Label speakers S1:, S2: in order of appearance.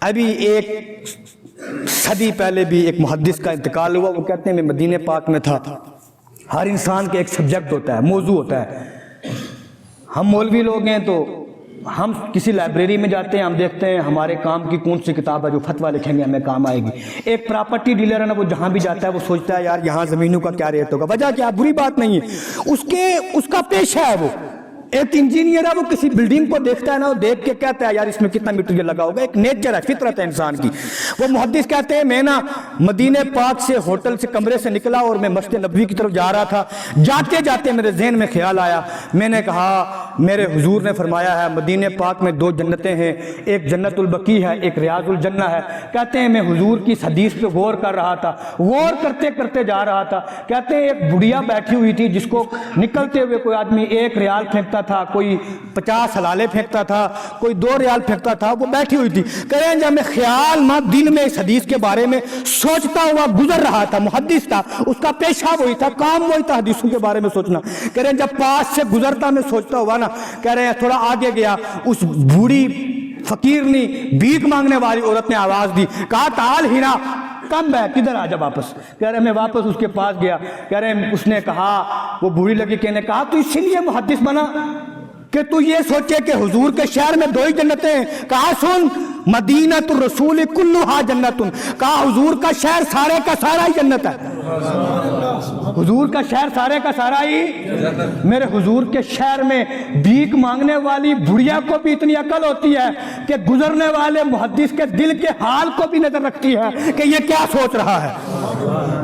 S1: ابھی ایک صدی پہلے بھی ایک محدث کا انتقال ہوا، وہ کہتے ہیں میں مدینہ پاک میں تھا. ہر انسان کا ایک سبجیکٹ ہوتا ہے، موضوع ہوتا ہے. ہم مولوی لوگ ہیں تو ہم کسی لائبریری میں جاتے ہیں، ہم دیکھتے ہیں ہمارے کام کی کون سی کتاب ہے جو فتویٰ لکھیں گے ہمیں کام آئے گی. ایک پراپرٹی ڈیلر ہے نا، وہ جہاں بھی جاتا ہے وہ سوچتا ہے یار یہاں زمینوں کا کیا ریٹ ہوگا. وجہ کیا؟ بری بات نہیں ہے، اس کا پیشہ ہے. وہ ایک انجینئر ہے، وہ کسی بلڈنگ کو دیکھتا ہے نا، وہ دیکھ کے کہتا ہے یار اس میں کتنا میٹیریل لگا ہوگا. ایک نیچر ہے، فطرت ہے انسان کی. وہ محدث کہتے ہیں میں نا مدینہ پاک سے ہوٹل سے کمرے سے نکلا اور میں مسجد نبوی کی طرف جا رہا تھا. جاتے جاتے میرے ذہن میں خیال آیا. میں نے کہا میرے حضور نے فرمایا ہے مدینہ پاک میں 2 جنتیں ہیں، ایک جنت البقیع ہے، ایک ریاض الجنہ ہے. کہتے ہیں میں حضور کی اس حدیث پہ غور کر رہا تھا، غور کرتے کرتے جا رہا تھا. کہتے ہیں ایک بڑھیا بیٹھی ہوئی تھی جس کو نکلتے ہوئے کوئی آدمی 1 ریال پھینکتا تھا، کوئی 50 حلالے پھینکتا تھا، کوئی 2 ریال پھینکتا تھا. وہ بیٹھی ہوئی تھی. کہہ رہے ہیں جب میں خیال دل میں اس حدیث کے بارے میں سوچتا ہوا گزر رہا تھا، محدث تھا، اس کا پیشہ وہی تھا، کام وہی تھا حدیثوں کے بارے میں سوچنا. کہہ رہے ہیں جب پاس سے گزرتا میں سوچتا ہوا نا، کہہ رہے ہیں تھوڑا آگے گیا، اس بوڑھی فقیرنی بھیک مانگنے والی عورت نے آواز دی، کہا تعال ہینا کم ہے، کدھر آ جا واپس. کہہ رہے ہیں میں واپس اس کے پاس گیا. کہہ رہے ہیں اس نے کہا، وہ بوڑھی لگی کہنے، کہا تو اسی لیے محدث بنا کہ تو یہ سوچے کہ حضور کے شہر میں 2 ہی جنتیں ہیں. کہا سن مدینۃ الرسول کلھا جنت، کہا حضور کا شہر سارے کا سارا ہی جنت ہے. حضور کا شہر سارے کا سارا ہی. میرے حضور کے شہر میں بھیک مانگنے والی بڑھیا کو بھی اتنی عقل ہوتی ہے کہ گزرنے والے محدث کے دل کے حال کو بھی نظر رکھتی ہے کہ یہ کیا سوچ رہا ہے.